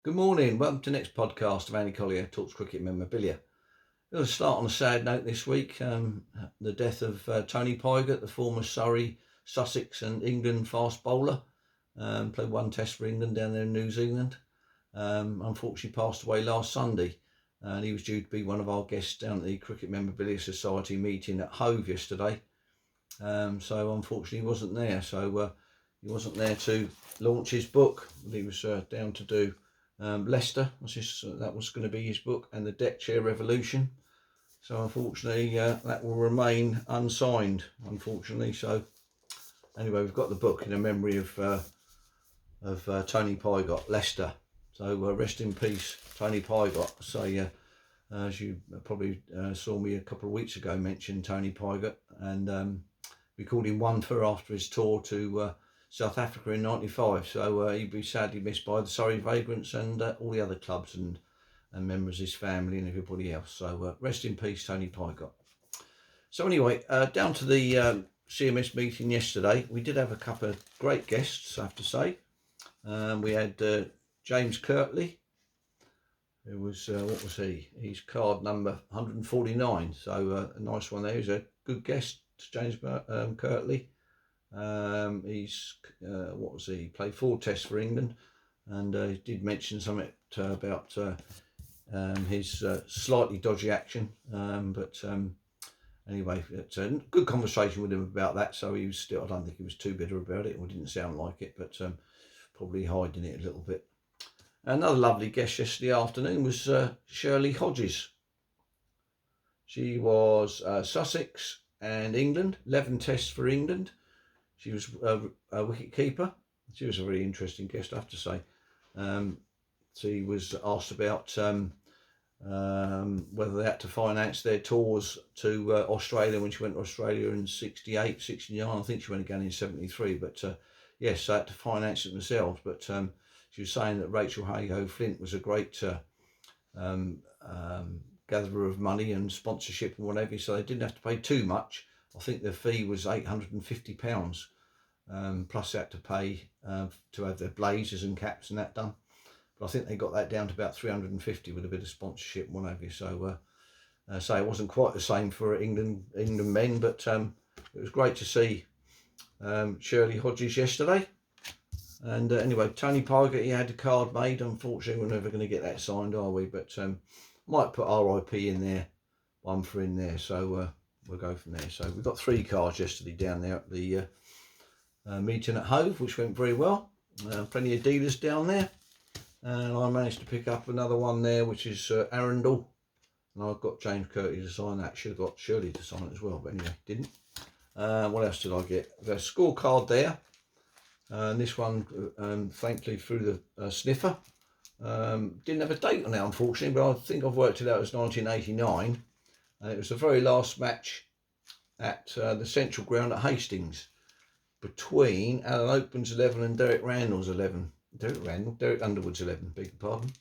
Good morning. Welcome to the next podcast of Andy Collier-talks cricket memorabilia. We'll start on a sad note this week. The death of Tony Pygott, the former Surrey, Sussex and England fast bowler. Played one test for England down there in New Zealand. Unfortunately passed away last Sunday. And he was due to be one of our guests down at the Cricket Memorabilia Society meeting at Hove yesterday. So unfortunately he wasn't there. He wasn't there to launch his book. He was down to do Leicester, that was going to be his book, and the Deck Chair Revolution. So unfortunately that will remain unsigned, unfortunately. So anyway, we've got the book in a memory of Tony Pygott, Leicester. So rest in peace, Tony Pygott. So as you probably saw me a couple of weeks ago mention Tony Pygott, and we called him one for after his tour to South Africa in '95, so he'd be sadly missed by the Surrey Vagrants and all the other clubs and members of his family and everybody else. So rest in peace, Tony Pygott. So anyway, down to the CMS meeting yesterday, we did have a couple of great guests, I have to say. We had James Kirtley, who was, what was he? He's card number 149, so a nice one there. He's a good guest, James Kirtley. He's what was he? Played 4 tests for England, and he did mention something about his slightly dodgy action, but anyway, it's a good conversation with him about that. So he was still, I don't think he was too bitter about it, or didn't sound like it, but probably hiding it a little bit. Another lovely guest yesterday afternoon was Shirley Hodges. She was Sussex and England, 11 tests for England. She was a wicket keeper. She was a very interesting guest, I have to say. She was asked about whether they had to finance their tours to Australia when she went to Australia in 68, 69. I think she went again in 73. But yes, they had to finance it themselves. But she was saying that Rachel Hayhoe-Flint was a great gatherer of money and sponsorship and whatever, so they didn't have to pay too much. I think the fee was £850, plus they had to pay to have their blazers and caps and that done. But I think they got that down to about 350 with a bit of sponsorship and what have you. So it wasn't quite the same for England men, but it was great to see Shirley Hodges yesterday. And anyway, Tony Pygott, he had a card made. Unfortunately, we're never going to get that signed, are we? But might put RIP in there, one for in there. So we'll go from there. So we've got 3 cards yesterday down there at the meeting at Hove, which went very well. Plenty of dealers down there, and I managed to pick up another one there, which is Arundel, and I've got James Kirtley to sign that. Should have got Shirley to sign it as well, but anyway, didn't. What else did I get? There's a scorecard there, and this one thankfully through the sniffer. Didn't have a date on it, unfortunately, but I think I've worked it out as 1989. And it was the very last match at the Central Ground at Hastings between Alan Oakman's 11 and Derek Randall's 11. Derek Underwood's 11, beg your pardon.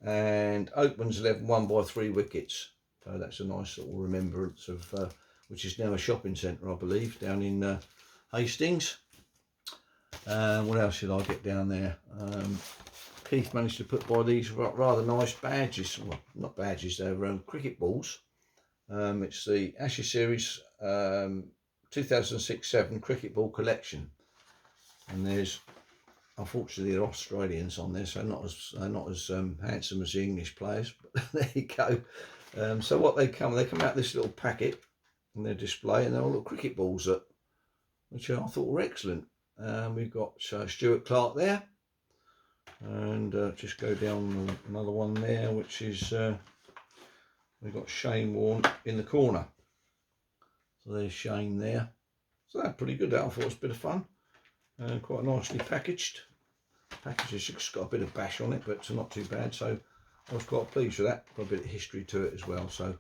And Oakman's 11 won by 3 wickets. So that's a nice little remembrance of, which is now a shopping centre, I believe, down in Hastings. What else should I get down there? Keith managed to put by these rather nice badges. Well, not badges, they're cricket balls. It's the Ashes Series 2006-07 cricket ball collection, and there's, unfortunately, they're Australians on there, so not as handsome as the English players. But there you go. So what they come out this little packet, and they're display, and they're all little cricket balls which I thought were excellent. We've got Stuart Clark there, and just go down another one there, which is we've got Shane Warne in the corner. So there's Shane there. So that's pretty good. I thought it was a bit of fun, and quite nicely packaged. Package's just got a bit of bash on it, but it's not too bad. So I was quite pleased with that. Got a bit of history to it as well. So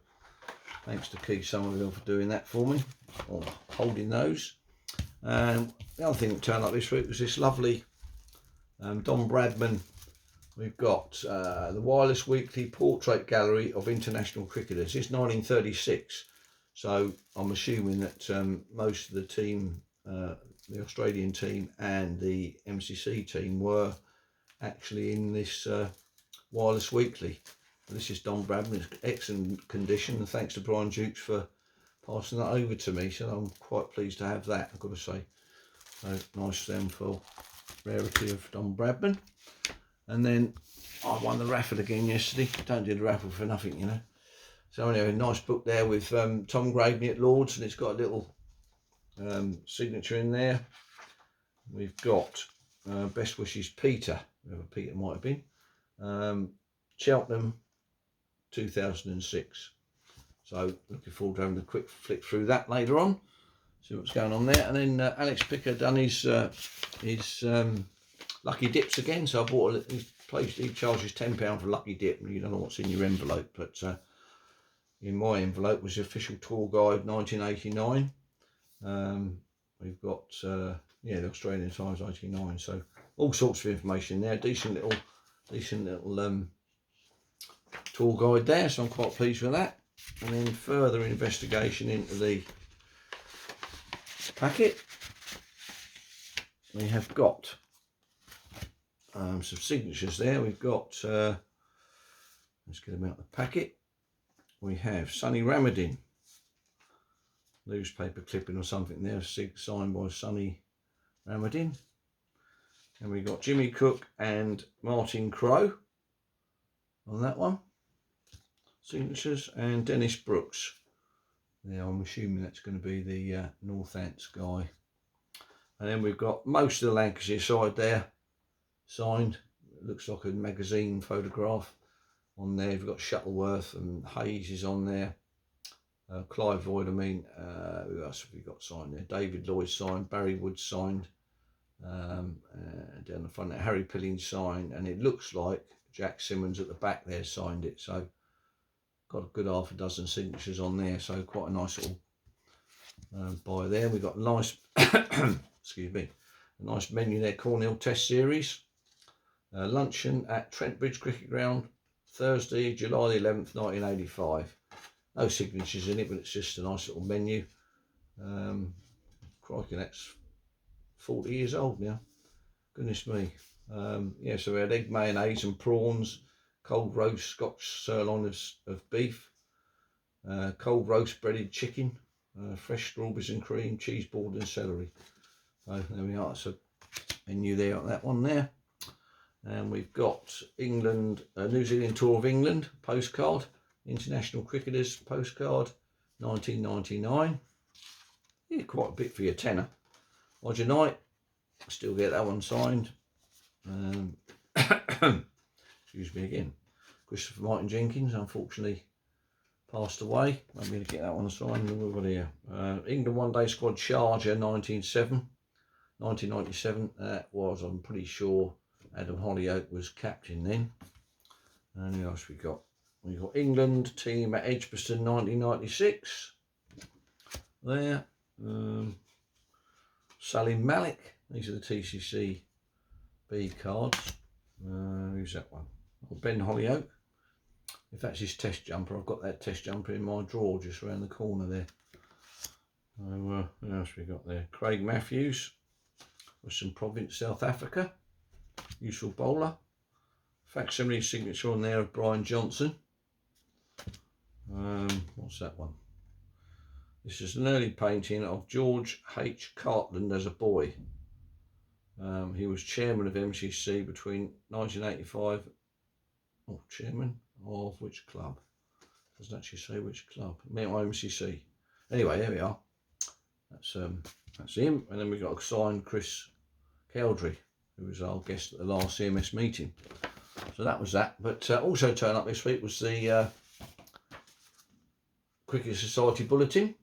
thanks to Keith Somerville for doing that for me, or holding those. And the other thing that turned up this week was this lovely Don Bradman. We've got the Wireless Weekly Portrait Gallery of International Cricketers. It's 1936, so I'm assuming that most of the team, the Australian team and the MCC team, were actually in this Wireless Weekly. This is Don Bradman. It's excellent condition, and thanks to Brian Dukes for passing that over to me. So I'm quite pleased to have that, I've got to say. So nice stem for rarity of Don Bradman. And then I won the raffle again yesterday. Don't do the raffle for nothing, you know. So anyway, nice book there with Tom Graveney at Lord's, and it's got a little signature in there. We've got Best Wishes Peter, whoever Peter might have been, Cheltenham 2006. So looking forward to having a quick flick through that later on, see what's going on there. And then Alex Picker done his lucky dips again. So I bought he charges £10 for lucky dip, and you don't know what's in your envelope, but in my envelope was the official tour guide 1989. We've got the Australian Times 89, so all sorts of information there. Decent little tour guide there, so I'm quite pleased with that. And then further investigation into the packet, we have got some signatures there. We've got let's get them out of the packet. We have Sonny Ramadin, newspaper clipping or something there, signed by Sonny Ramadin. And we got Jimmy Cook and Martin Crowe on that one, signatures, and Dennis Brooks. Now I'm assuming that's going to be the Northants guy. And then we've got most of the Lancashire side there signed. It looks like a magazine photograph on there. We've got Shuttleworth and Hayes is on there. Clive Void, who else have we got signed there? David Lloyd signed, Barry Wood signed, down the front there, Harry Pilling signed, and it looks like Jack Simmons at the back there signed it. So got a good half a dozen signatures on there, so quite a nice little buy there. We've got a nice, excuse me, a nice menu there, Cornhill Test Series. Luncheon at Trent Bridge Cricket Ground, Thursday, July the 11th, 1985. No signatures in it, but it's just a nice little menu. Crikey, that's 40 years old now. Goodness me. Yeah, so we had egg mayonnaise and prawns, cold roast Scotch sirloin of beef, cold roast breaded chicken, fresh strawberries and cream, cheese board and celery. So there we are. So menu there on that one there. And we've got England, New Zealand Tour of England postcard, International Cricketers postcard, 1999. Yeah, quite a bit for your tenner. Roger Knight, still get that one signed. Excuse me again. Christopher Martin Jenkins, unfortunately passed away. I'm going to get that one signed. We've got here England One Day Squad Charger 1997. That was, I'm pretty sure, Adam Hollyoake was captain then. And who else we got? We've got England team at Edgbaston 1996. There. Salim Malik. These are the TCC B cards. Who's that one? Oh, Ben Hollyoake. If that's his test jumper, I've got that test jumper in my drawer just around the corner there. So, who else we got there? Craig Matthews, Western Province, South Africa. Useful bowler. Facsimile signature on there of Brian Johnson. What's that one? This is an early painting of George H. Cartland as a boy. He was chairman of MCC between 1985. Oh, chairman of which club? Doesn't actually say which club. MCC. Anyway, there we are. That's him. And then we've got a signed Chris Cowdrey, who was our guest at the last CMS meeting. So that was that. But also turn up this week was the Cricket Society Bulletin.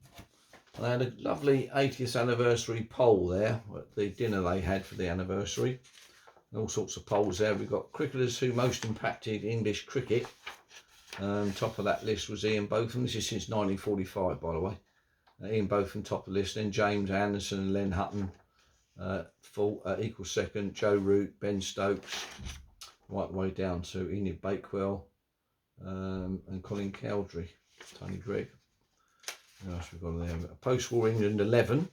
They had a lovely 80th anniversary poll there at the dinner they had for the anniversary. And all sorts of polls there. We've got cricketers who most impacted English cricket. Top of that list was Ian Botham. This is since 1945, by the way. Ian Botham top of the list. Then James Anderson and Len Hutton equal second. Joe Root, Ben Stokes, right the way down to Enid Bakewell and Colin Cowdrey, Tony Gregg. What else we've got there? Post-war England 11.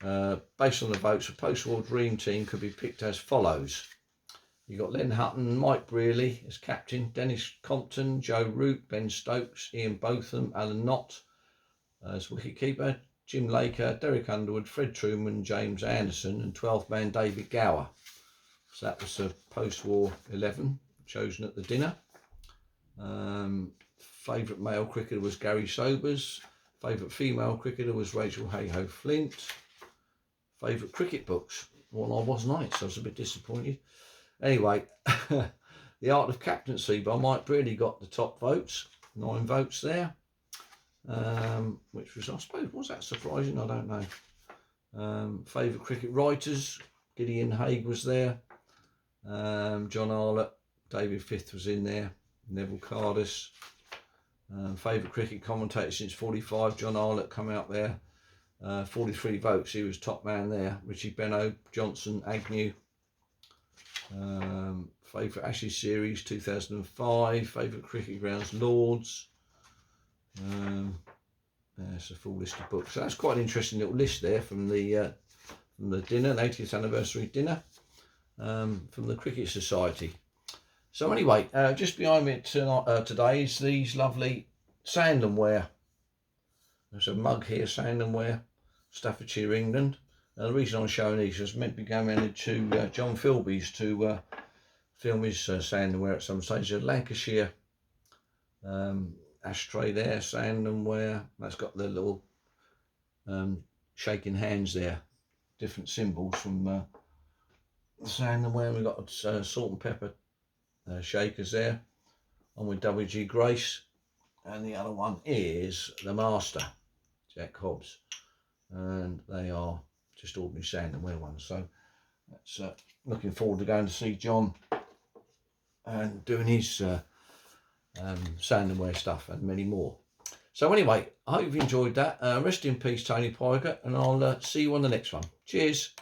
Based on the votes, a post-war dream team could be picked as follows. You got Len Hutton, Mike Brearley as captain, Dennis Compton, Joe Root, Ben Stokes, Ian Botham, Alan Knott as wicketkeeper, Jim Laker, Derek Underwood, Fred Truman, James Anderson, and 12th man David Gower. So that was a post-war 11 chosen at the dinner. Favourite male cricketer was Gary Sobers. Favourite female cricketer was Rachel Hayhoe Flint. Favourite cricket books. Well, I wasn't on it, so I was a bit disappointed. Anyway, The Art of Captaincy by Mike Brearley got the top votes, 9 votes there, which was, I suppose, was that surprising? I don't know. Favourite cricket writers, Gideon Haigh was there, John Arlott, David Fifth was in there, Neville Cardus. Favourite cricket commentator since 45, John Arlott come out there, 43 votes, he was top man there. Richie Benno, Johnson, Agnew. Favourite Ashes series 2005, favourite cricket grounds Lords. There's a full list of books. So that's quite an interesting little list there from the dinner, 80th anniversary dinner, from the Cricket Society. So anyway, just behind me today is these lovely Sandonware. There's a mug here, Sandonware, Staffordshire, England. The reason I'm showing these is meant to be going to John Philby's to film his Sandonware at some stage. A Lancashire ashtray there, Sandonware. That's got the little shaking hands there, different symbols from the Sandonware. We've got salt and pepper shakers there. One with W.G. Grace, and the other one is the Master, Jack Hobbs, and they are just ordinary Sandonware ones. So that's looking forward to going to see John and doing his Sandonware stuff and many more. So anyway, I hope you've enjoyed that. Rest in peace, Tony Poiger, and I'll see you on the next one. Cheers.